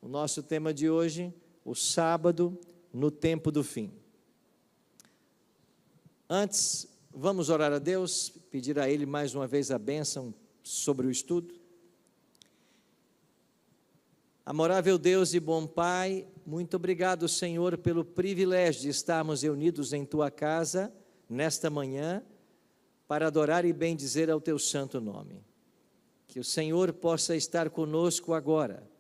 O nosso tema de hoje, o sábado no tempo do fim. Antes, vamos orar a Deus, pedir a Ele mais uma vez a bênção sobre o estudo. Amorável Deus e bom Pai, muito obrigado, Senhor, pelo privilégio de estarmos reunidos em Tua casa, nesta manhã, para adorar e bendizer ao Teu santo nome. Que o Senhor possa estar conosco agora,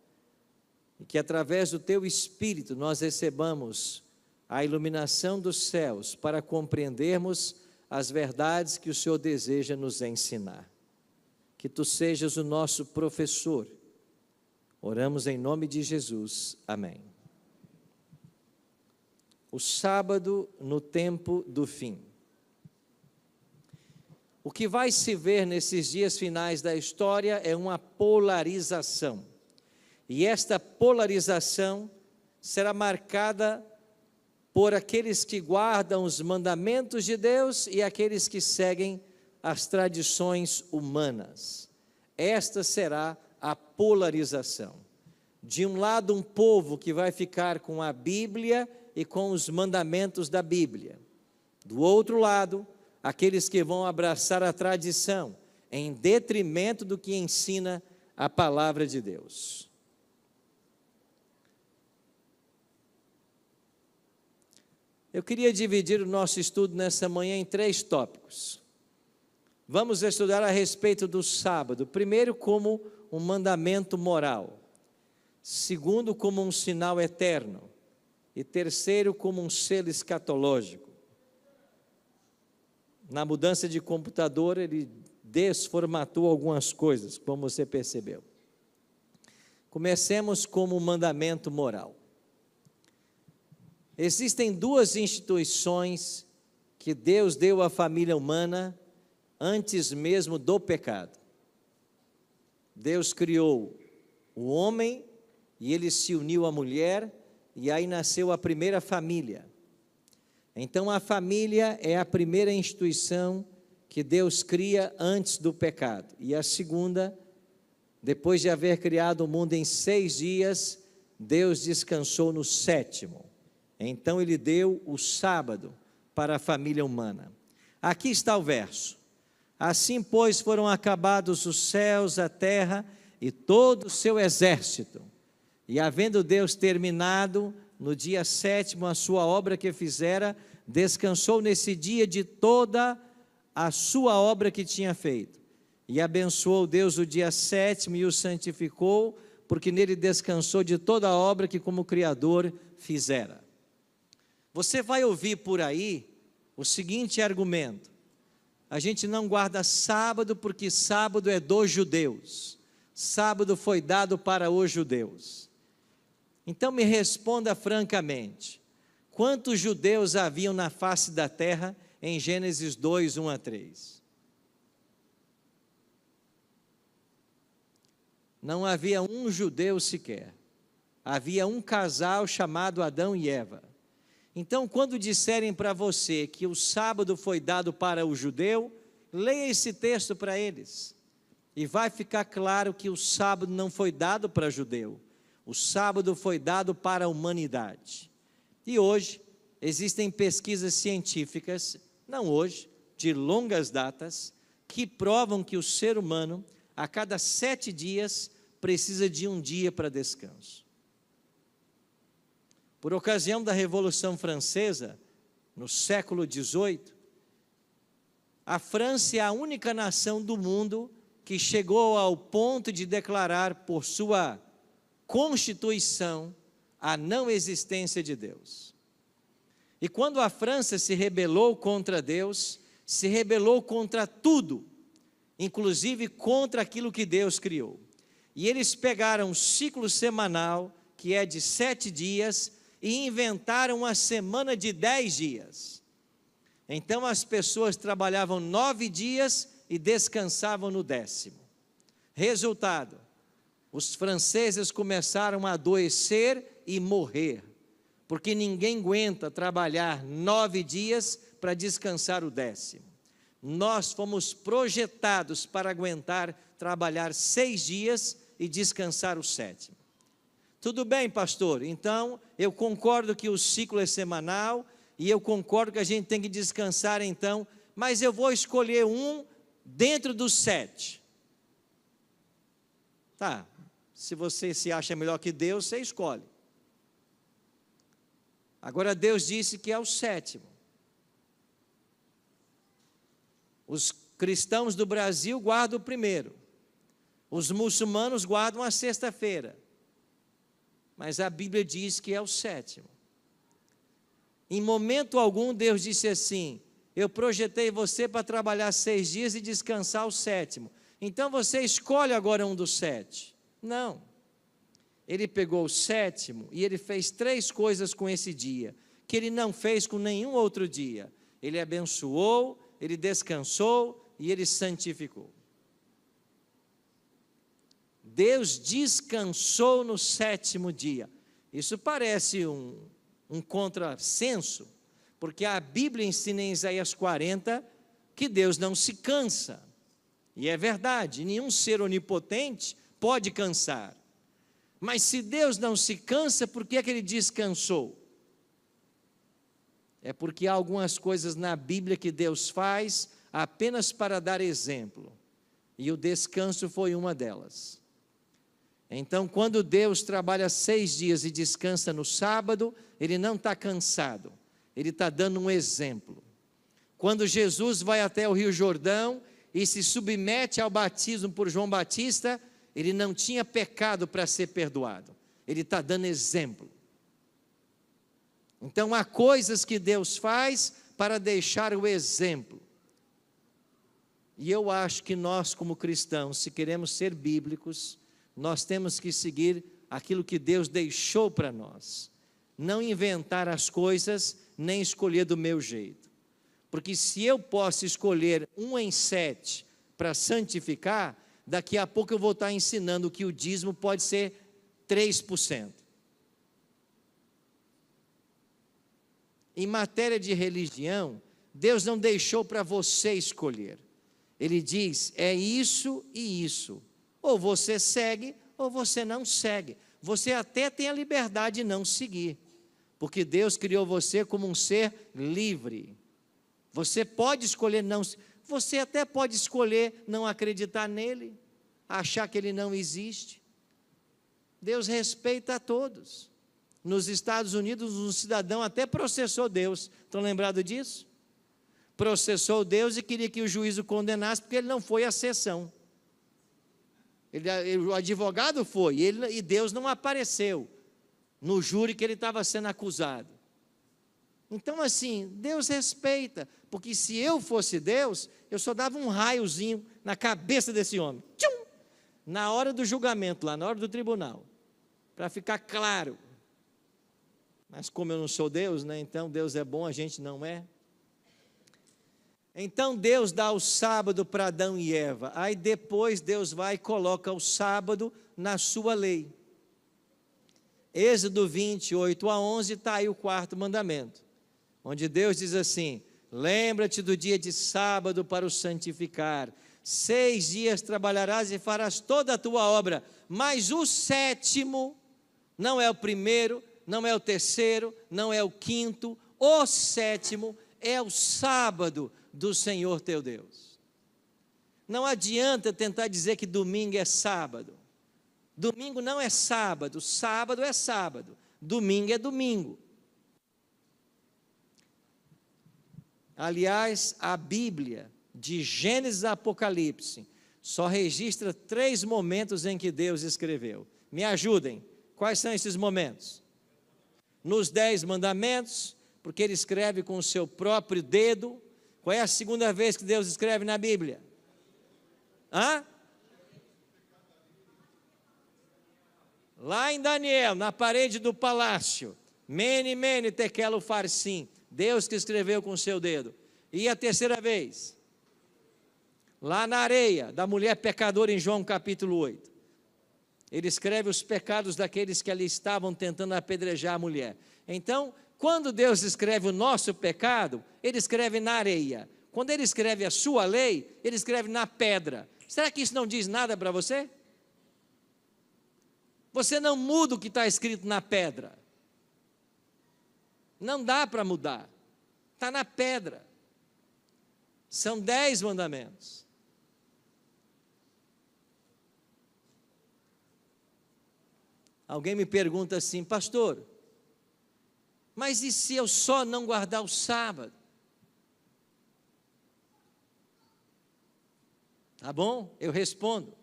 e que através do Teu Espírito nós recebamos a iluminação dos céus para compreendermos as verdades que o Senhor deseja nos ensinar. Que Tu sejas o nosso professor. Oramos em nome de Jesus. Amém. O sábado no tempo do fim. O que vai se ver nesses dias finais da história é uma polarização. E esta polarização será marcada por aqueles que guardam os mandamentos de Deus e aqueles que seguem as tradições humanas. Esta será a polarização. De um lado, um povo que vai ficar com a Bíblia e com os mandamentos da Bíblia. Do outro lado, aqueles que vão abraçar a tradição, em detrimento do que ensina a palavra de Deus. Eu queria dividir o nosso estudo nessa manhã em 3 tópicos. Vamos estudar a respeito do sábado. Primeiro, como um mandamento moral. Segundo, como um sinal eterno. E terceiro, como um selo escatológico. Na mudança de computador, ele desformatou algumas coisas, como você percebeu. Comecemos como um mandamento moral. Existem 2 instituições que Deus deu à família humana antes mesmo do pecado. Deus criou o homem e ele se uniu à mulher e aí nasceu a primeira família. Então a família é a primeira instituição que Deus cria antes do pecado. E a segunda, depois de haver criado o mundo em 6 dias, Deus descansou no 7º. Então ele deu o sábado para a família humana. Aqui está o verso. Assim, pois, foram acabados os céus, a terra e todo o seu exército. E havendo Deus terminado no dia 7º a sua obra que fizera, descansou nesse dia de toda a sua obra que tinha feito. E abençoou Deus o dia 7º e o santificou, porque nele descansou de toda a obra que como Criador fizera. Você vai ouvir por aí o seguinte argumento: a gente não guarda sábado porque sábado é dos judeus, sábado foi dado para os judeus. Então me responda francamente, quantos judeus haviam na face da terra em Gênesis 2, 1 a 3? Não havia um judeu sequer, havia um casal chamado Adão e Eva. Então, quando disserem para você que o sábado foi dado para o judeu, leia esse texto para eles. E vai ficar claro que o sábado não foi dado para judeu. O sábado foi dado para a humanidade. E hoje, existem pesquisas científicas, não hoje, de longas datas, que provam que o ser humano, a cada 7 dias, precisa de um dia para descanso. Por ocasião da Revolução Francesa, no século XVIII, a França é a única nação do mundo que chegou ao ponto de declarar por sua Constituição a não existência de Deus. E quando a França se rebelou contra Deus, se rebelou contra tudo, inclusive contra aquilo que Deus criou. E eles pegaram um ciclo semanal, que é de 7 dias, e inventaram uma semana de 10 dias. Então as pessoas trabalhavam 9 dias e descansavam no 10º. Resultado, os franceses começaram a adoecer e morrer, porque ninguém aguenta trabalhar 9 dias para descansar o 10º. Nós fomos projetados para aguentar trabalhar 6 dias e descansar o 7º. Tudo bem, pastor, então eu concordo que o ciclo é semanal, e eu concordo que a gente tem que descansar então, mas eu vou escolher um dentro dos 7. Tá, se você se acha melhor que Deus, você escolhe. Agora Deus disse que é o 7º. Os cristãos do Brasil guardam o 1º. Os muçulmanos guardam a sexta-feira. Mas a Bíblia diz que é o 7º. Em momento algum Deus disse assim: eu projetei você para trabalhar 6 dias e descansar o 7º. Então você escolhe agora um dos 7. Não. Ele pegou o 7º e ele fez 3 coisas com esse dia, que ele não fez com nenhum outro dia. Ele abençoou, ele descansou e ele santificou. Deus descansou no 7º dia. Isso parece um contrassenso, porque a Bíblia ensina em Isaías 40 que Deus não se cansa. E é verdade, nenhum ser onipotente pode cansar. Mas se Deus não se cansa, por que é que ele descansou? É porque há algumas coisas na Bíblia que Deus faz apenas para dar exemplo. E o descanso foi uma delas. Então, quando Deus trabalha 6 dias e descansa no sábado, ele não está cansado, ele está dando um exemplo. Quando Jesus vai até o Rio Jordão e se submete ao batismo por João Batista, ele não tinha pecado para ser perdoado, ele está dando exemplo. Então, há coisas que Deus faz para deixar o exemplo. E eu acho que nós, como cristãos, se queremos ser bíblicos, nós temos que seguir aquilo que Deus deixou para nós. Não inventar as coisas, nem escolher do meu jeito. Porque se eu posso escolher 1 em 7 para santificar, daqui a pouco eu vou estar ensinando que o dízimo pode ser 3%. Em matéria de religião, Deus não deixou para você escolher. Ele diz, é isso e isso. Ou você segue, ou você não segue. Você até tem a liberdade de não seguir, porque Deus criou você como um ser livre. Você pode escolher não, você até pode escolher não acreditar nele, achar que ele não existe. Deus respeita a todos. Nos Estados Unidos, um cidadão até processou Deus. Estão lembrados disso? Processou Deus e queria que o juiz o condenasse, porque ele não foi à sessão. O advogado foi, e Deus não apareceu no júri que ele estava sendo acusado. Então assim, Deus respeita, porque se eu fosse Deus, eu só dava um raiozinho na cabeça desse homem, tchum, na hora do julgamento lá, na hora do tribunal, para ficar claro. Mas como eu não sou Deus, né? Então Deus é bom, a gente não é. Então Deus dá o sábado para Adão e Eva, aí depois Deus vai e coloca o sábado na sua lei. Êxodo 28-11 está aí o 4º mandamento, onde Deus diz assim, lembra-te do dia de sábado para o santificar, 6 dias trabalharás e farás toda a tua obra, mas o 7º, não é o 1º, não é o 3º, não é o 5º, o 7º é o sábado do Senhor teu Deus. Não adianta tentar dizer que domingo é sábado. Domingo não é sábado, sábado é sábado, domingo é domingo. Aliás, a Bíblia, de Gênesis a Apocalipse, só registra 3 momentos em que Deus escreveu. Me ajudem, quais são esses momentos? Nos 10 mandamentos, porque ele escreve com o seu próprio dedo. Qual é a segunda vez que Deus escreve na Bíblia? Hã? Lá em Daniel, na parede do palácio. Mene, mene, tekel ufarsim. Deus que escreveu com o seu dedo. E a terceira vez? Lá na areia, da mulher pecadora em João capítulo 8. Ele escreve os pecados daqueles que ali estavam tentando apedrejar a mulher. Então, quando Deus escreve o nosso pecado, ele escreve na areia. Quando ele escreve a sua lei, ele escreve na pedra. Será que isso não diz nada para você? Você não muda o que está escrito na pedra. Não dá para mudar. Está na pedra. São 10 mandamentos. Alguém me pergunta assim, pastor, mas e se eu só não guardar o sábado? Tá bom? Eu respondo.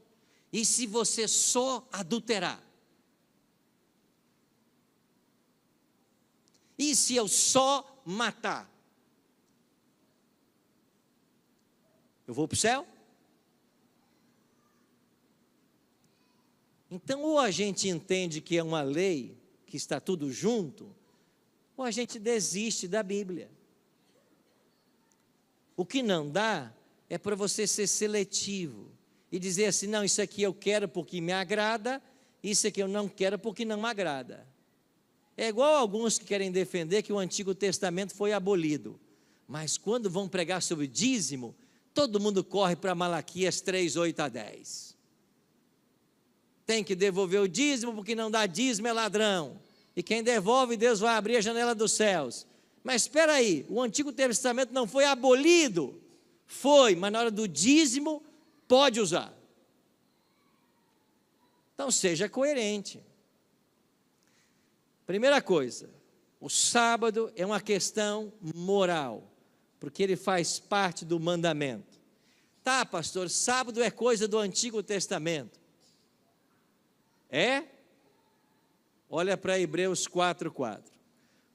E se você só adulterar? E se eu só matar? Eu vou para o céu? Então, ou a gente entende que é uma lei, que está tudo junto, ou a gente desiste da Bíblia. O que não dá é para você ser seletivo e dizer assim, não, isso aqui eu quero porque me agrada, isso aqui eu não quero porque não me agrada. É igual alguns que querem defender que o Antigo Testamento foi abolido, mas quando vão pregar sobre dízimo, todo mundo corre para Malaquias 3, 8 a 10. Tem que devolver o dízimo, porque não dá dízimo é ladrão. E quem devolve, Deus vai abrir a janela dos céus. Mas espera aí, o Antigo Testamento não foi abolido. Foi, mas na hora do dízimo, pode usar. Então seja coerente. Primeira coisa, o sábado é uma questão moral, porque ele faz parte do mandamento. Tá, pastor, sábado é coisa do Antigo Testamento. É? Olha para Hebreus 4:4.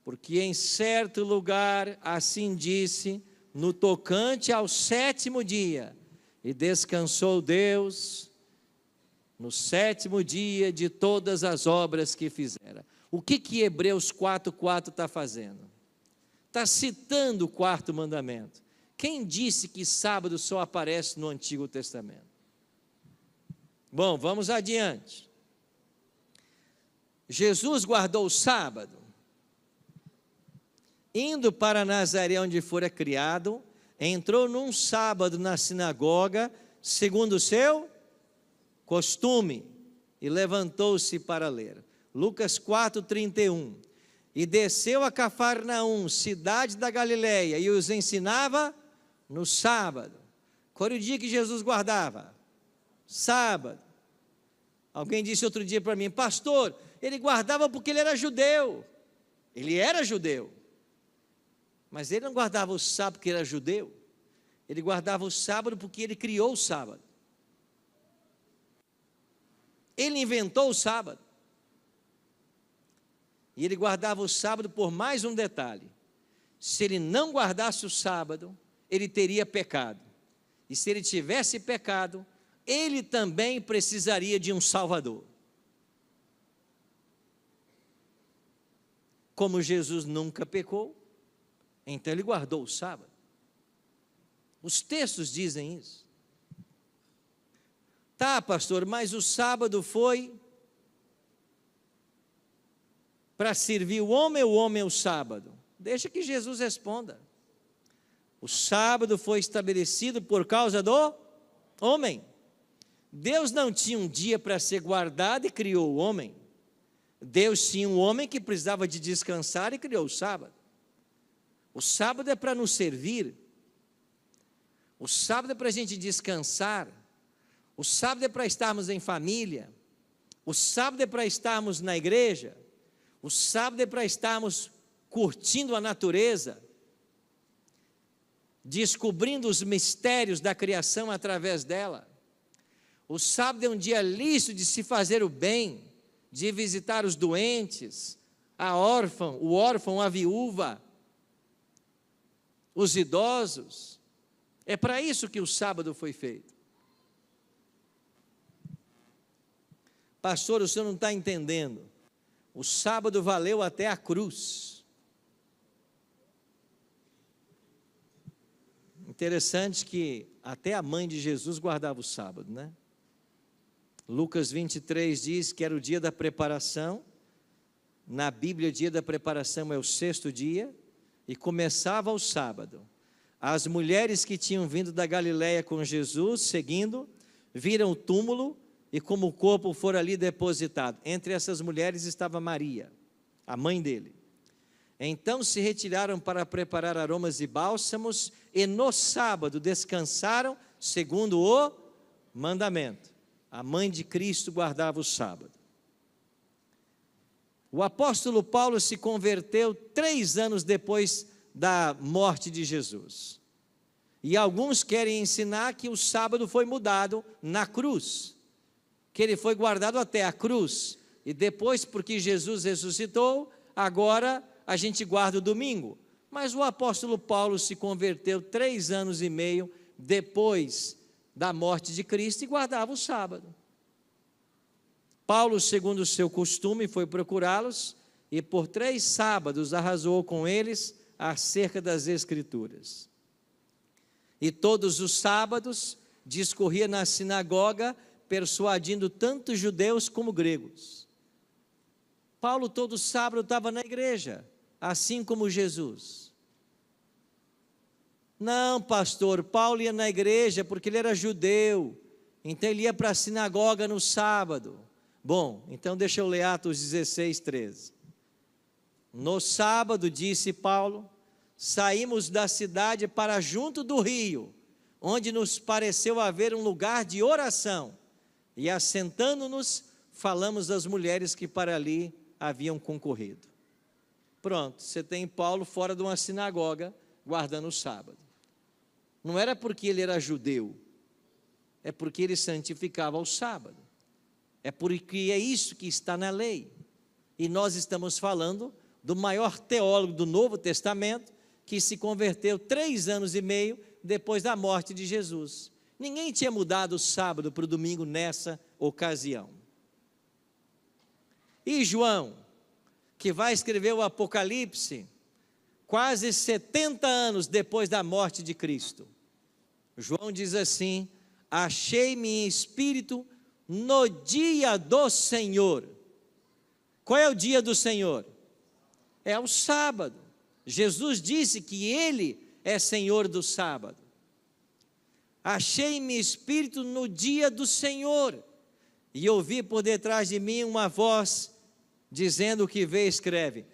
Porque em certo lugar assim disse, no tocante ao 7º dia, e descansou Deus no 7º dia de todas as obras que fizera. O que Hebreus 4:4 está fazendo? Está citando o 4º mandamento. Quem disse que sábado só aparece no Antigo Testamento? Bom, vamos adiante. Jesus guardou o sábado, indo para Nazaré, onde fora criado, entrou num sábado na sinagoga, segundo o seu costume, e levantou-se para ler. Lucas 4:31. E desceu a Cafarnaum, cidade da Galileia, e os ensinava no sábado. Qual era o dia que Jesus guardava? Sábado. Alguém disse outro dia para mim, pastor, ele guardava porque ele era judeu. Ele era judeu. Mas ele não guardava o sábado porque era judeu. Ele guardava o sábado porque ele criou o sábado. Ele inventou o sábado. E ele guardava o sábado por mais um detalhe. Se ele não guardasse o sábado, ele teria pecado. E se ele tivesse pecado, ele também precisaria de um Salvador. Como Jesus nunca pecou, então ele guardou o sábado. Os textos dizem isso. Tá, pastor, mas o sábado foi para servir o homem o sábado? Deixa que Jesus responda. O sábado foi estabelecido por causa do homem. Deus não tinha um dia para ser guardado e criou o homem. Deus tinha um homem que precisava de descansar e criou o sábado. O sábado é para nos servir. O sábado é para a gente descansar. O sábado é para estarmos em família. O sábado é para estarmos na igreja. O sábado é para estarmos curtindo a natureza, descobrindo os mistérios da criação através dela. O sábado é um dia lícito de se fazer o bem, de visitar os doentes, o órfão, a viúva, os idosos. É para isso que o sábado foi feito. Pastor, o senhor não está entendendo. O sábado valeu até a cruz. Interessante que até a mãe de Jesus guardava o sábado, né? Lucas 23 diz que era o dia da preparação. Na Bíblia, o dia da preparação é o 6º dia e começava o sábado. As mulheres que tinham vindo da Galileia com Jesus, seguindo, viram o túmulo e como o corpo for ali depositado. Entre essas mulheres estava Maria, a mãe dele. Então se retiraram para preparar aromas e bálsamos, e no sábado descansaram, segundo o mandamento. A mãe de Cristo guardava o sábado. O apóstolo Paulo se converteu 3 anos depois da morte de Jesus. E alguns querem ensinar que o sábado foi mudado na cruz, que ele foi guardado até a cruz, e depois, porque Jesus ressuscitou, agora a gente guarda o domingo. Mas o apóstolo Paulo se converteu 3 anos e meio depois da morte de Cristo e guardava o sábado. Paulo, segundo o seu costume, foi procurá-los e por 3 sábados arrasou com eles acerca das Escrituras. E todos os sábados discorria na sinagoga, persuadindo tanto judeus como gregos. Paulo todo sábado estava na igreja, assim como Jesus. Não, pastor, Paulo ia na igreja porque ele era judeu, então ele ia para a sinagoga no sábado. Bom, então deixa eu ler Atos 16, 13. No sábado, disse Paulo, saímos da cidade para junto do rio, onde nos pareceu haver um lugar de oração, e assentando-nos, falamos das mulheres que para ali haviam concorrido. Pronto, você tem Paulo fora de uma sinagoga, guardando o sábado. Não era porque ele era judeu, é porque ele santificava o sábado. É porque é isso que está na lei. E nós estamos falando do maior teólogo do Novo Testamento, que se converteu 3 anos e meio depois da morte de Jesus. Ninguém tinha mudado o sábado para o domingo nessa ocasião. E João, que vai escrever o Apocalipse, quase 70 anos depois da morte de Cristo. João diz assim: achei-me em espírito no dia do Senhor. Qual é o dia do Senhor? É o sábado. Jesus disse que Ele é Senhor do sábado. Achei-me espírito no dia do Senhor, e ouvi por detrás de mim uma voz, dizendo o que vê, escreve.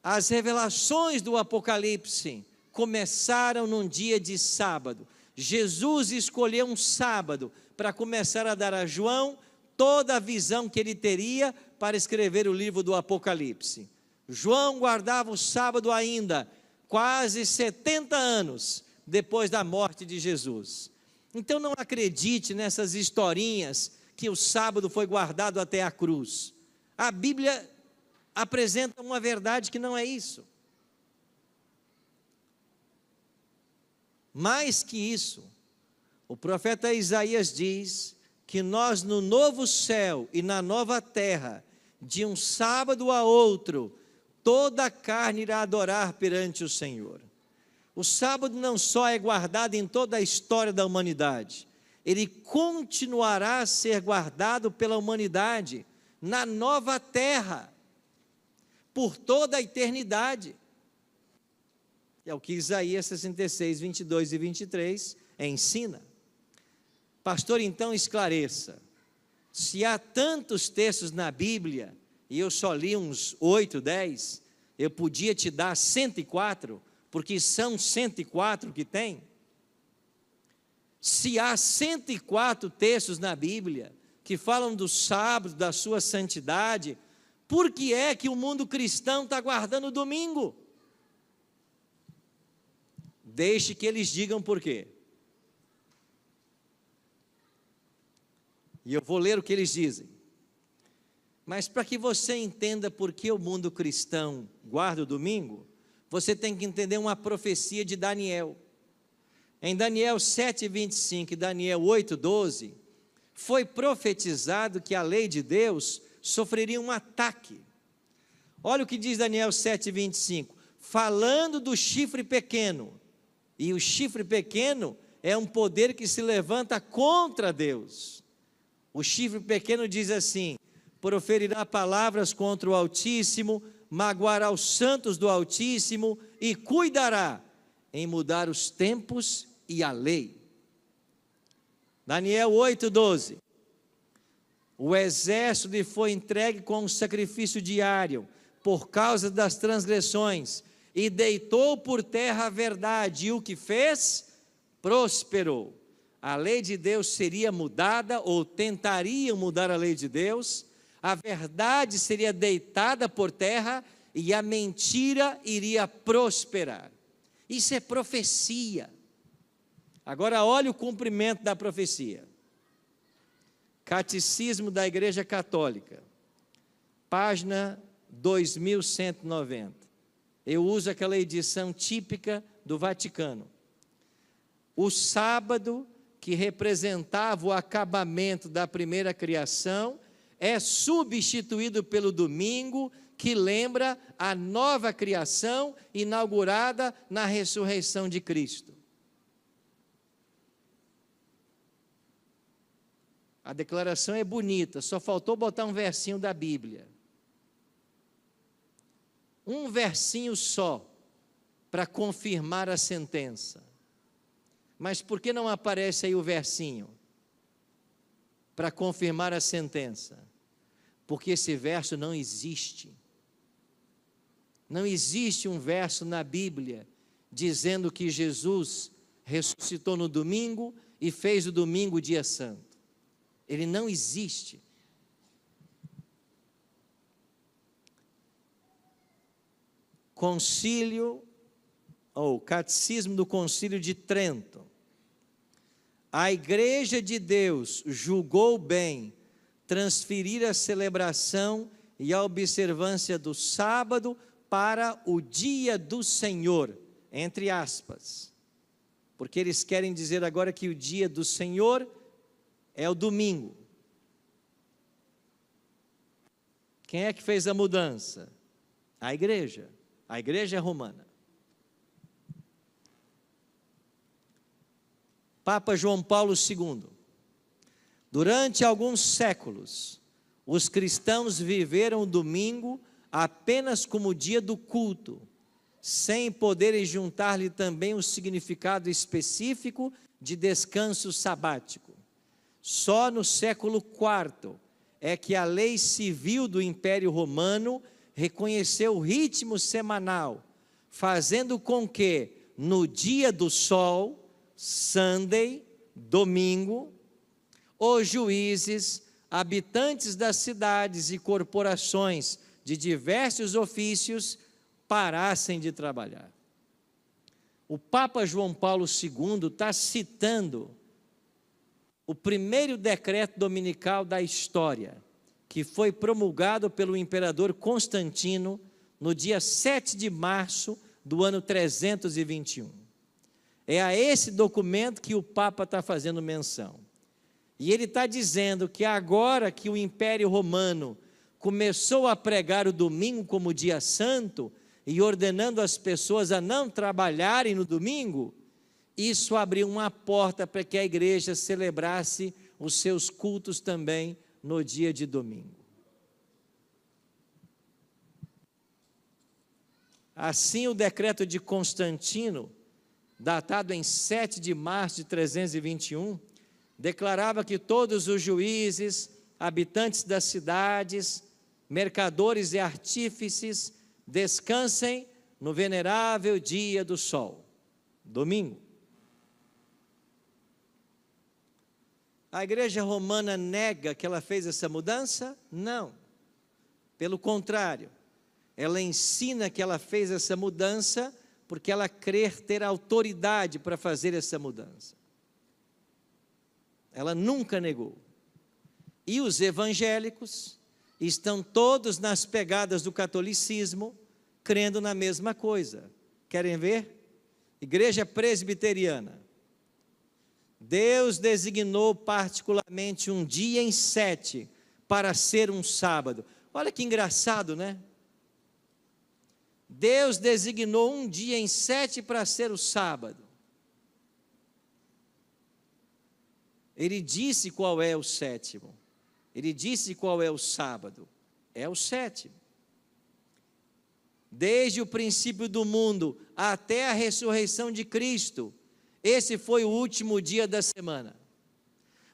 As revelações do Apocalipse começaram num dia de sábado. Jesus escolheu um sábado para começar a dar a João toda a visão que ele teria para escrever o livro do Apocalipse. João guardava o sábado ainda, quase 70 anos depois da morte de Jesus. Então não acredite nessas historinhas que o sábado foi guardado até a cruz. A Bíblia apresenta uma verdade que não é isso. Mais que isso, o profeta Isaías diz que nós no novo céu e na nova terra, de um sábado a outro, toda a carne irá adorar perante o Senhor. O sábado não só é guardado em toda a história da humanidade, ele continuará a ser guardado pela humanidade na nova terra, por toda a eternidade. É o que Isaías 66, 22 e 23 ensina. Pastor, então esclareça, se há tantos textos na Bíblia, e eu só li uns 8, 10, eu podia te dar 104, porque são 104 que tem. Se há 104 textos na Bíblia, que falam do sábado, da sua santidade, por que é que o mundo cristão está guardando o domingo? Deixe que eles digam por quê. E eu vou ler o que eles dizem. Mas para que você entenda por que o mundo cristão guarda o domingo, você tem que entender uma profecia de Daniel. Em Daniel 7:25 e Daniel 8:12, foi profetizado que a lei de Deus sofreria um ataque. Olha o que diz Daniel 7:25, falando do chifre pequeno. E o chifre pequeno é um poder que se levanta contra Deus. O chifre pequeno diz assim: proferirá palavras contra o Altíssimo, magoará os santos do Altíssimo e cuidará em mudar os tempos e a lei. Daniel 8:12, O exército lhe foi entregue com um sacrifício diário, por causa das transgressões, e deitou por terra a verdade, e o que fez? Prosperou. A lei de Deus seria mudada, ou tentariam mudar a lei de Deus, a verdade seria deitada por terra, e a mentira iria prosperar. Isso é profecia. Agora olha o cumprimento da profecia. Catecismo da Igreja Católica, página 2190. Eu uso aquela edição típica do Vaticano. O sábado, que representava o acabamento da primeira criação, é substituído pelo domingo, que lembra a nova criação inaugurada na ressurreição de Cristo. A declaração é bonita, só faltou botar um versinho da Bíblia. Um versinho só, para confirmar a sentença. Mas por que não aparece aí o versinho? Para confirmar a sentença. Porque esse verso não existe. Não existe um verso na Bíblia dizendo que Jesus ressuscitou no domingo e fez o domingo dia santo. Ele não existe. Catecismo do Concílio de Trento. A Igreja de Deus julgou bem transferir a celebração e a observância do sábado para o dia do Senhor, entre aspas, porque eles querem dizer agora que o dia do Senhor é o domingo. Quem é que fez a mudança? A igreja romana. Papa João Paulo II. Durante alguns séculos, os cristãos viveram o domingo apenas como dia do culto, sem poderem juntar-lhe também o significado específico de descanso sabático. Só no século IV é que a lei civil do Império Romano reconheceu o ritmo semanal, fazendo com que, no dia do sol, Sunday, domingo, os juízes, habitantes das cidades e corporações de diversos ofícios parassem de trabalhar. O Papa João Paulo II está citando o primeiro decreto dominical da história, que foi promulgado pelo imperador Constantino no dia 7 de março do ano 321. É a esse documento que o Papa está fazendo menção. E ele está dizendo que agora que o Império Romano começou a pregar o domingo como dia santo e ordenando as pessoas a não trabalharem no domingo, isso abriu uma porta para que a igreja celebrasse os seus cultos também no dia de domingo. Assim, o decreto de Constantino, datado em 7 de março de 321, declarava que todos os juízes, habitantes das cidades, mercadores e artífices descansem no venerável dia do sol, domingo. A igreja romana nega que ela fez essa mudança? Não. Pelo contrário, ela ensina que ela fez essa mudança porque ela crê ter autoridade para fazer essa mudança. Ela nunca negou. E os evangélicos estão todos nas pegadas do catolicismo, crendo na mesma coisa. Querem ver? Igreja presbiteriana. Deus designou particularmente um dia em 7 para ser um sábado. Olha que engraçado, né? Deus designou um dia em 7 para ser o sábado. Ele disse qual é o sétimo. Ele disse qual é o sábado. É o sétimo. Desde o princípio do mundo até a ressurreição de Cristo, esse foi o último dia da semana.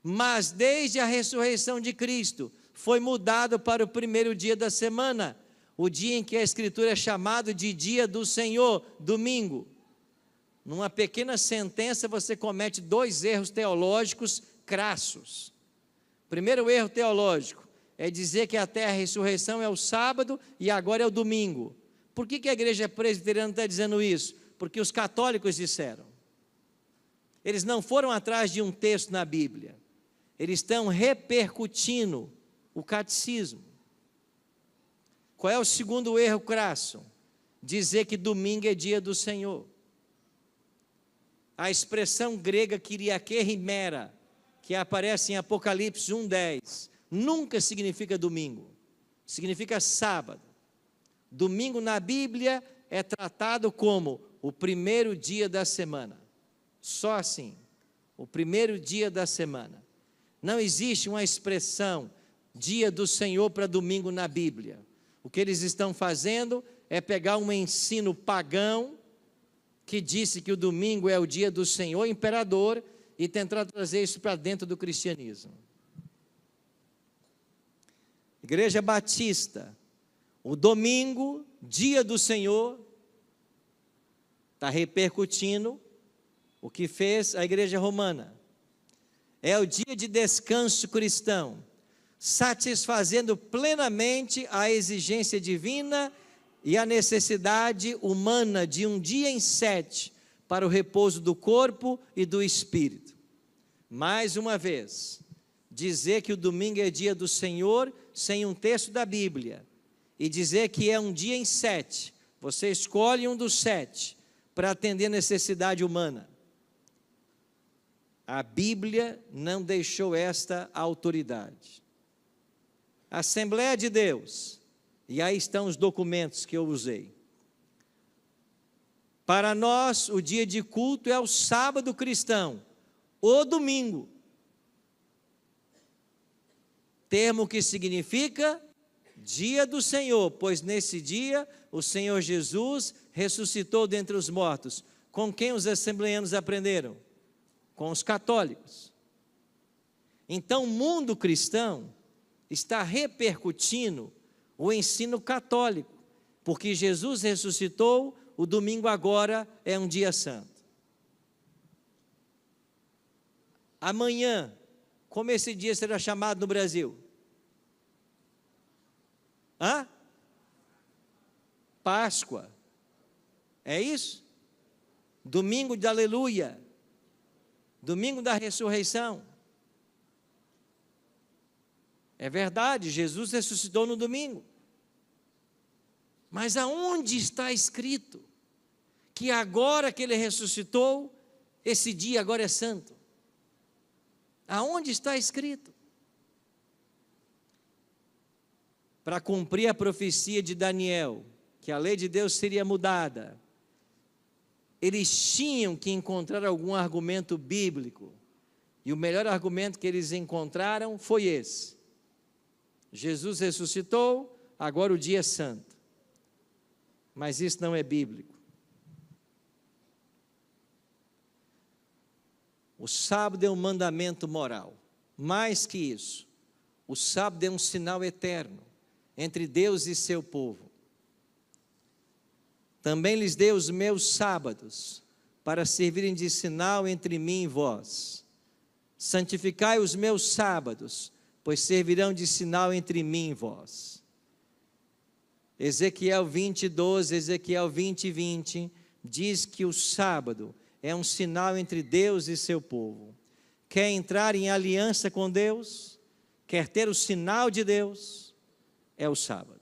Mas desde a ressurreição de Cristo, foi mudado para o primeiro dia da semana, o dia em que a Escritura é chamado de dia do Senhor, domingo. Numa pequena sentença, você comete 2 erros teológicos crassos. Primeiro erro teológico é dizer que até a ressurreição é o sábado e agora é o domingo. Por que a igreja presbiteriana está dizendo isso? Porque os católicos disseram. Eles não foram atrás de um texto na Bíblia. Eles estão repercutindo o catecismo. Qual é o segundo erro crasso? Dizer que domingo é dia do Senhor. A expressão grega Kyriake rimera, que aparece em Apocalipse 1:10, nunca significa domingo, significa sábado. Domingo na Bíblia é tratado como o primeiro dia da semana, só assim, o primeiro dia da semana. Não existe uma expressão dia do Senhor para domingo na Bíblia. O que eles estão fazendo é pegar um ensino pagão, que disse que o domingo é o dia do Senhor imperador, e tentar trazer isso para dentro do cristianismo. Igreja Batista, o domingo, dia do Senhor, está repercutindo o que fez a igreja romana. É o dia de descanso cristão, satisfazendo plenamente a exigência divina e a necessidade humana de um dia em 7 para o repouso do corpo e do espírito. Mais uma vez, dizer que o domingo é dia do Senhor sem um texto da Bíblia e dizer que é um dia em 7, você escolhe um dos 7 para atender a necessidade humana. A Bíblia não deixou esta autoridade. Assembleia de Deus, e aí estão os documentos que eu usei. Para nós, o dia de culto é o sábado cristão, o domingo. Termo que significa dia do Senhor, pois nesse dia o Senhor Jesus ressuscitou dentre os mortos. Com quem os assembleanos aprenderam? Com os católicos. Então o mundo cristão está repercutindo o ensino católico, porque Jesus ressuscitou, o domingo agora é um dia santo. Amanhã, como esse dia será chamado no Brasil? Páscoa. É isso? Domingo de aleluia. Domingo da ressurreição. É verdade, Jesus ressuscitou no domingo. Mas aonde está escrito que agora que ele ressuscitou, esse dia agora é santo? Aonde está escrito? Para cumprir a profecia de Daniel, que a lei de Deus seria mudada, eles tinham que encontrar algum argumento bíblico, e o melhor argumento que eles encontraram foi esse: Jesus ressuscitou, agora o dia é santo. Mas isso não é bíblico. O sábado é um mandamento moral. Mais que isso, o sábado é um sinal eterno entre Deus e seu povo. Também lhes dei os meus sábados, para servirem de sinal entre mim e vós. Santificai os meus sábados, pois servirão de sinal entre mim e vós. Ezequiel 20:12, Ezequiel 20:20, diz que o sábado é um sinal entre Deus e seu povo. Quer entrar em aliança com Deus? Quer ter o sinal de Deus? É o sábado.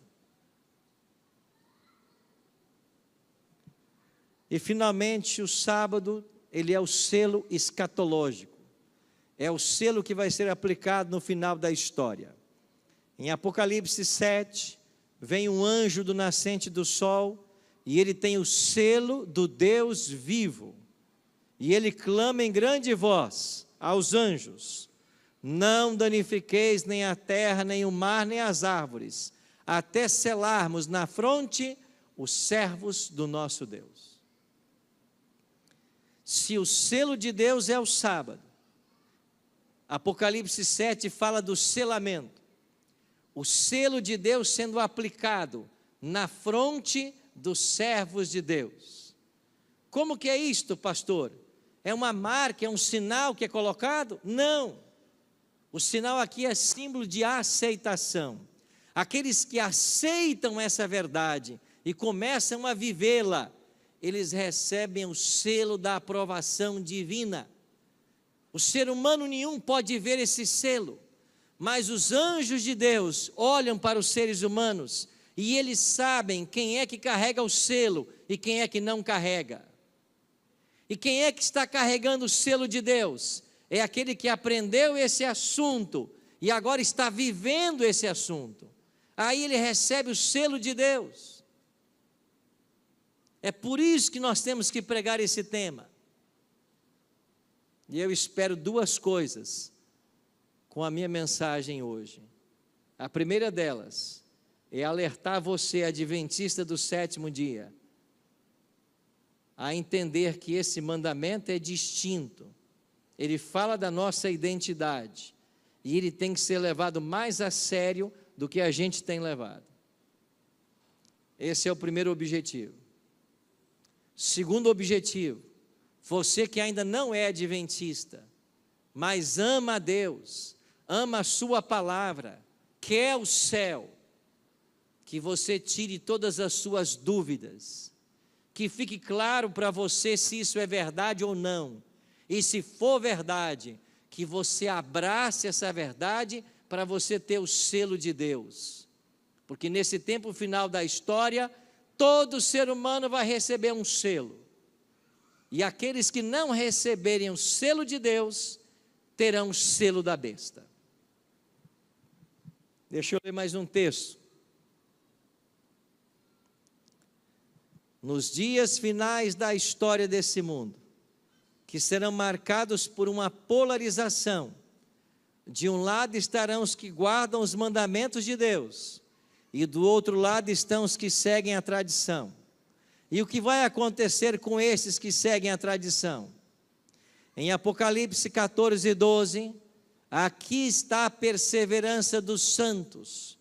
E finalmente o sábado, ele é o selo escatológico. É o selo que vai ser aplicado no final da história. Em Apocalipse 7, vem um anjo do nascente do sol, e ele tem o selo do Deus vivo. E ele clama em grande voz aos anjos: não danifiqueis nem a terra, nem o mar, nem as árvores, até selarmos na fronte os servos do nosso Deus. Se o selo de Deus é o sábado, Apocalipse 7 fala do selamento. O selo de Deus sendo aplicado na fronte dos servos de Deus. Como que é isto, pastor? É uma marca, é um sinal que é colocado? Não. O sinal aqui é símbolo de aceitação. Aqueles que aceitam essa verdade e começam a vivê-la, eles recebem o selo da aprovação divina. O ser humano nenhum pode ver esse selo, mas os anjos de Deus olham para os seres humanos e eles sabem quem é que carrega o selo e quem é que não carrega. E quem é que está carregando o selo de Deus? É aquele que aprendeu esse assunto e agora está vivendo esse assunto. Aí ele recebe o selo de Deus. É por isso que nós temos que pregar esse tema. E eu espero duas coisas com a minha mensagem hoje. A primeira delas é alertar você, adventista do sétimo dia, a entender que esse mandamento é distinto. Ele fala da nossa identidade e ele tem que ser levado mais a sério do que a gente tem levado. Esse é o primeiro objetivo. Segundo objetivo, você que ainda não é adventista, mas ama a Deus, ama a sua palavra, quer o céu, que você tire todas as suas dúvidas, que fique claro para você se isso é verdade ou não, e se for verdade, que você abrace essa verdade para você ter o selo de Deus, porque nesse tempo final da história, todo ser humano vai receber um selo, e aqueles que não receberem o selo de Deus, terão o selo da besta. Deixa eu ler mais um texto. Nos dias finais da história desse mundo, que serão marcados por uma polarização, de um lado estarão os que guardam os mandamentos de Deus, e do outro lado estão os que seguem a tradição. E o que vai acontecer com esses que seguem a tradição? Em Apocalipse 14, 12, aqui está a perseverança dos santos.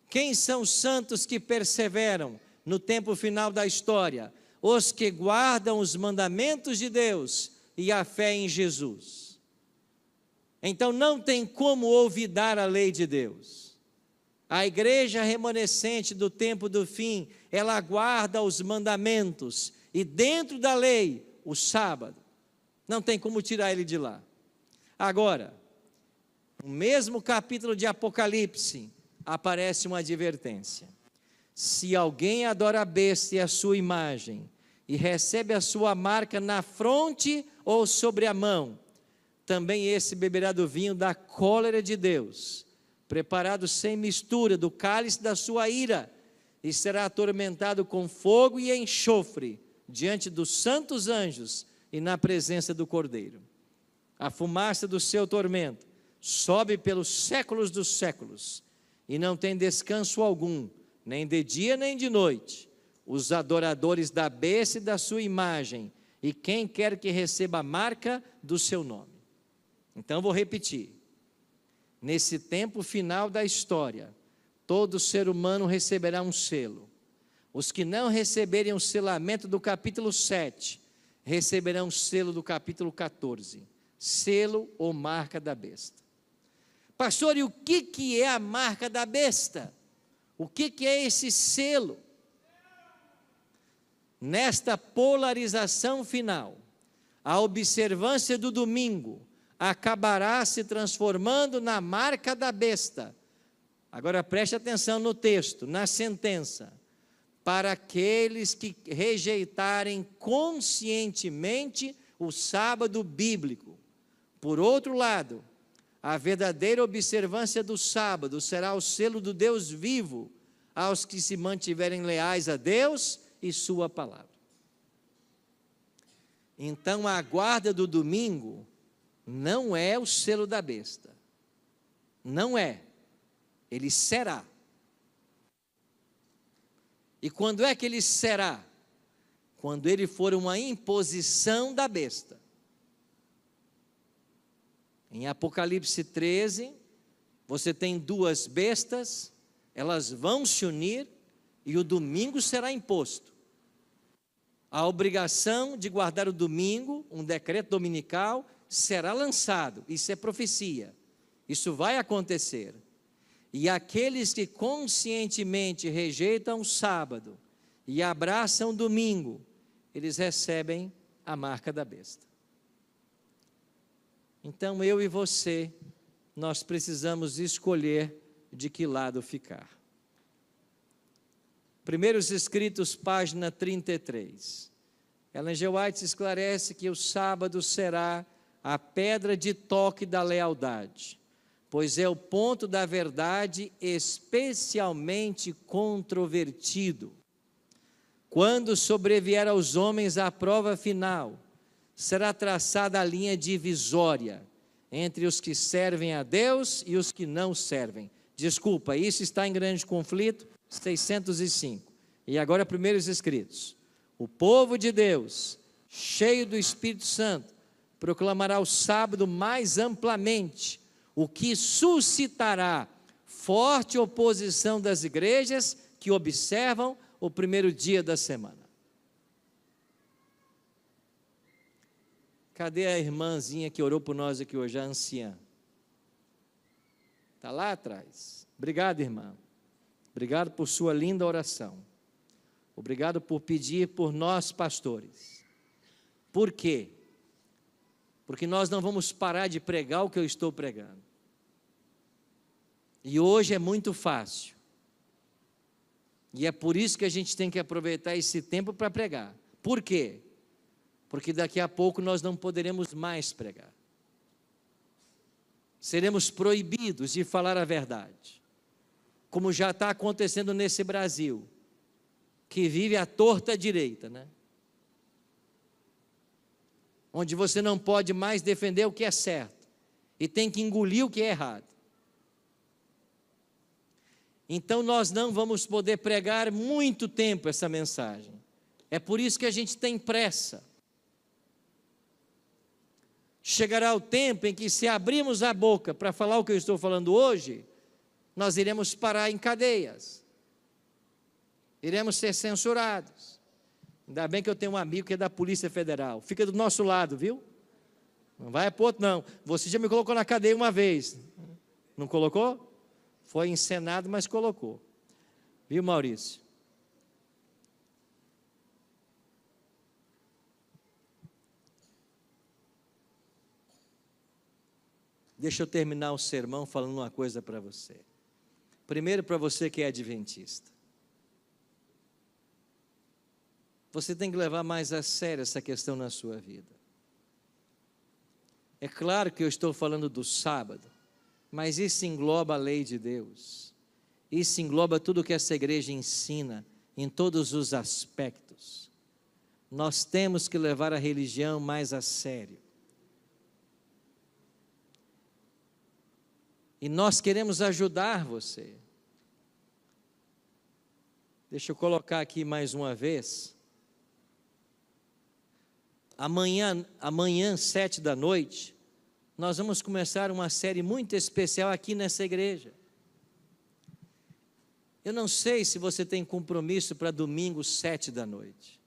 Quem são os santos que perseveram no tempo final da história? Os que guardam os mandamentos de Deus e a fé em Jesus. Então não tem como olvidar a lei de Deus. A igreja remanescente do tempo do fim, ela guarda os mandamentos e dentro da lei, o sábado. Não tem como tirar ele de lá. Agora, no mesmo capítulo de Apocalipse, aparece uma advertência. Se alguém adora a besta e a sua imagem, e recebe a sua marca na fronte ou sobre a mão, também esse beberá do vinho da cólera de Deus, preparado sem mistura do cálice da sua ira, e será atormentado com fogo e enxofre, diante dos santos anjos e na presença do Cordeiro. A fumaça do seu tormento sobe pelos séculos dos séculos, e não tem descanso algum, nem de dia nem de noite, os adoradores da besta e da sua imagem, e quem quer que receba a marca do seu nome. Então vou repetir, nesse tempo final da história, todo ser humano receberá um selo. Os que não receberem o selamento do capítulo 7, receberão o selo do capítulo 14, selo ou marca da besta. Pastor, e o que é a marca da besta? O que é esse selo? Nesta polarização final, a observância do domingo acabará se transformando na marca da besta. Agora preste atenção no texto, na sentença. Para aqueles que rejeitarem conscientemente o sábado bíblico. Por outro lado, a verdadeira observância do sábado será o selo do Deus vivo aos que se mantiverem leais a Deus e sua palavra. Então a guarda do domingo não é o selo da besta. Não é. Ele será. E quando é que ele será? Quando ele for uma imposição da besta. Em Apocalipse 13, você tem duas bestas, elas vão se unir e o domingo será imposto. A obrigação de guardar o domingo, um decreto dominical, será lançado. Isso é profecia. Isso vai acontecer. E aqueles que conscientemente rejeitam o sábado e abraçam o domingo, eles recebem a marca da besta. Então eu e você, nós precisamos escolher de que lado ficar. Primeiros Escritos, página 33. Ellen G. White esclarece que o sábado será a pedra de toque da lealdade, pois é o ponto da verdade especialmente controvertido. Quando sobrevier aos homens a prova final, será traçada a linha divisória entre os que servem a Deus e os que não servem. Desculpa, isso está em grande conflito, 605. E agora, primeiros escritos. O povo de Deus, cheio do Espírito Santo, proclamará o sábado mais amplamente, o que suscitará forte oposição das igrejas que observam o primeiro dia da semana. Cadê a irmãzinha que orou por nós aqui hoje, a anciã? Está lá atrás. Obrigado, irmã. Obrigado por sua linda oração. Obrigado por pedir por nós, pastores. Por quê? Porque nós não vamos parar de pregar o que eu estou pregando. E hoje é muito fácil. E é por isso que a gente tem que aproveitar esse tempo para pregar. Por quê? Porque daqui a pouco nós não poderemos mais pregar. Seremos proibidos de falar a verdade. Como já está acontecendo nesse Brasil, que vive à torta direita, né? Onde você não pode mais defender o que é certo e tem que engolir o que é errado. Então nós não vamos poder pregar muito tempo essa mensagem. É por isso que a gente tem pressa. Chegará o tempo em que, se abrirmos a boca para falar o que eu estou falando hoje, nós iremos parar em cadeias. Iremos ser censurados. Ainda bem que eu tenho um amigo que é da Polícia Federal. Fica do nosso lado, viu? Não vai para outro, não. Você já me colocou na cadeia uma vez. Não colocou? Foi encenado, mas colocou. Viu, Maurício? Deixa eu terminar o sermão falando uma coisa para você. Primeiro, para você que é adventista. Você tem que levar mais a sério essa questão na sua vida. É claro que eu estou falando do sábado, mas isso engloba a lei de Deus. Isso engloba tudo o que essa igreja ensina, em todos os aspectos. Nós temos que levar a religião mais a sério. E nós queremos ajudar você. Deixa eu colocar aqui mais uma vez. Amanhã, 7 da noite, nós vamos começar uma série muito especial aqui nessa igreja. Eu não sei se você tem compromisso para domingo, 7 da noite.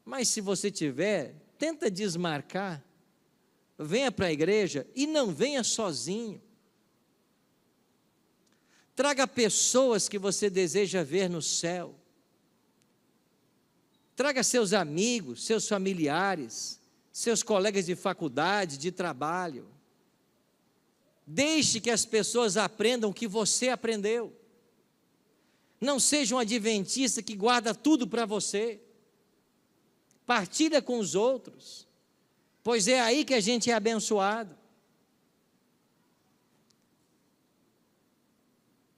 Mas se você tiver, tenta desmarcar. Venha para a igreja e não venha sozinho. Traga pessoas que você deseja ver no céu. Traga seus amigos, seus familiares, seus colegas de faculdade, de trabalho. Deixe que as pessoas aprendam o que você aprendeu. Não seja um adventista que guarda tudo para você. Partilha com os outros, pois é aí que a gente é abençoado.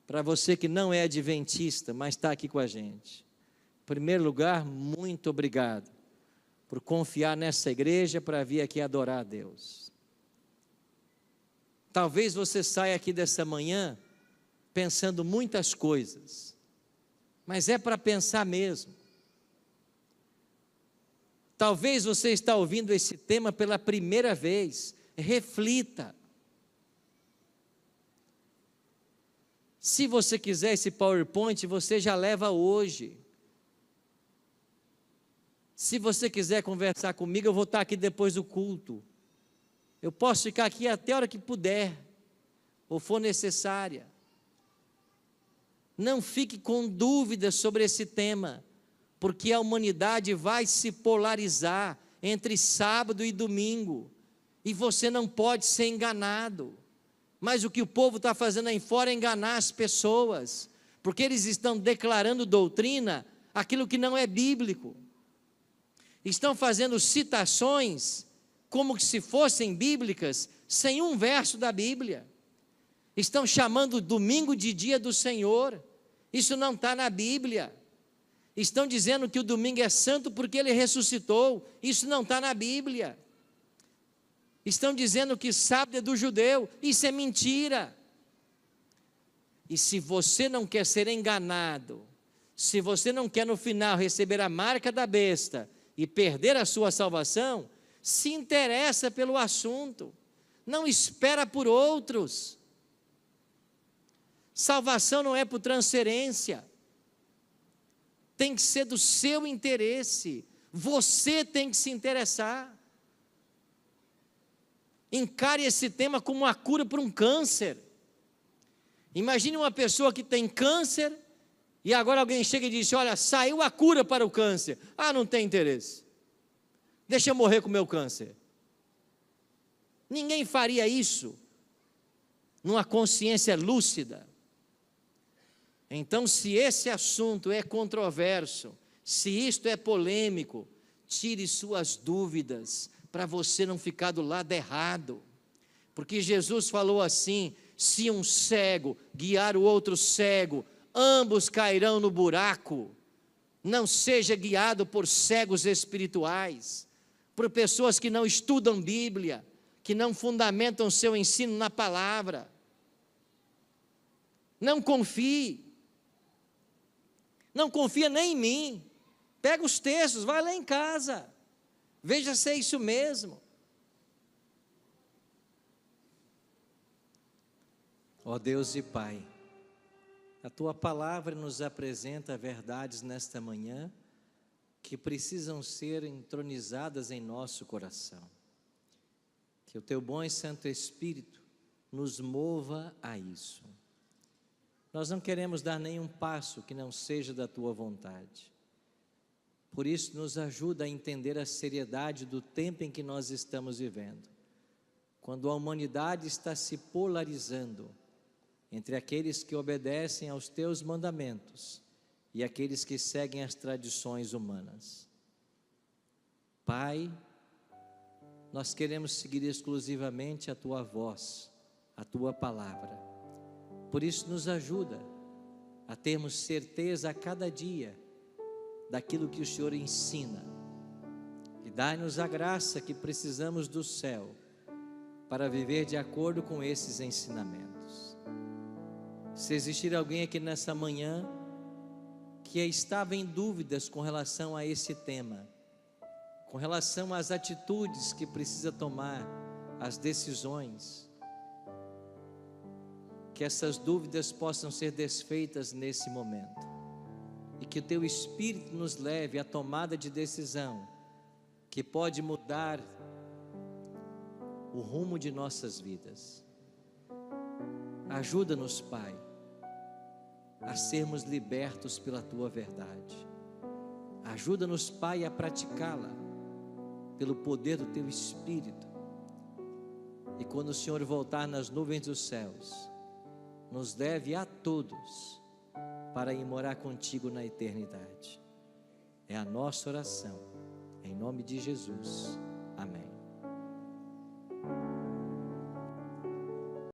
Para você que não é adventista, mas está aqui com a gente. Em primeiro lugar, muito obrigado por confiar nessa igreja para vir aqui adorar a Deus. Talvez você saia aqui dessa manhã pensando muitas coisas, mas é para pensar mesmo. Talvez você está ouvindo esse tema pela primeira vez, reflita. Se você quiser esse PowerPoint, você já leva hoje. Se você quiser conversar comigo, eu vou estar aqui depois do culto. Eu posso ficar aqui até a hora que puder, ou for necessária. Não fique com dúvidas sobre esse tema, porque a humanidade vai se polarizar entre sábado e domingo, e você não pode ser enganado. Mas o que o povo está fazendo aí fora é enganar as pessoas, porque eles estão declarando doutrina, aquilo que não é bíblico. Estão fazendo citações, como se fossem bíblicas, sem um verso da Bíblia. Estão chamando o domingo de dia do Senhor, isso não está na Bíblia. Estão dizendo que o domingo é santo porque ele ressuscitou, isso não está na Bíblia. Estão dizendo que sábado é do judeu, isso é mentira. E se você não quer ser enganado, se você não quer no final receber a marca da besta e perder a sua salvação, se interessa pelo assunto, não espera por outros. Salvação não é por transferência, tem que ser do seu interesse, você tem que se interessar. Encare esse tema como uma cura para um câncer. Imagine uma pessoa que tem câncer, e agora alguém chega e diz: olha, saiu a cura para o câncer. Ah, não tem interesse, deixa eu morrer com o meu câncer. Ninguém faria isso numa consciência lúcida. Então, se esse assunto é controverso, se isto é polêmico, tire suas dúvidas, para você não ficar do lado errado. Porque Jesus falou assim: se um cego guiar o outro cego, ambos cairão no buraco. Não seja guiado por cegos espirituais, por pessoas que não estudam Bíblia, que não fundamentam seu ensino na palavra. Não confie. Não confia nem em mim. Pega os textos, vai lá em casa. Veja se é isso mesmo. Ó Deus e Pai, a Tua palavra nos apresenta verdades nesta manhã que precisam ser entronizadas em nosso coração. Que o Teu bom e Santo Espírito nos mova a isso. Nós não queremos dar nenhum passo que não seja da Tua vontade. Por isso, nos ajuda a entender a seriedade do tempo em que nós estamos vivendo. Quando a humanidade está se polarizando entre aqueles que obedecem aos Teus mandamentos e aqueles que seguem as tradições humanas. Pai, nós queremos seguir exclusivamente a Tua voz, a Tua palavra. Por isso, nos ajuda a termos certeza a cada dia daquilo que o Senhor ensina, e dai-nos a graça que precisamos do céu para viver de acordo com esses ensinamentos. Se existir alguém aqui nessa manhã que estava em dúvidas com relação a esse tema, com relação às atitudes que precisa tomar, as decisões, que essas dúvidas possam ser desfeitas nesse momento, e que o Teu Espírito nos leve à tomada de decisão, que pode mudar o rumo de nossas vidas. Ajuda-nos, Pai, a sermos libertos pela Tua verdade. Ajuda-nos, Pai, a praticá-la pelo poder do Teu Espírito. E quando o Senhor voltar nas nuvens dos céus, nos leve a todos para ir morar contigo na eternidade. É a nossa oração, em nome de Jesus. Amém.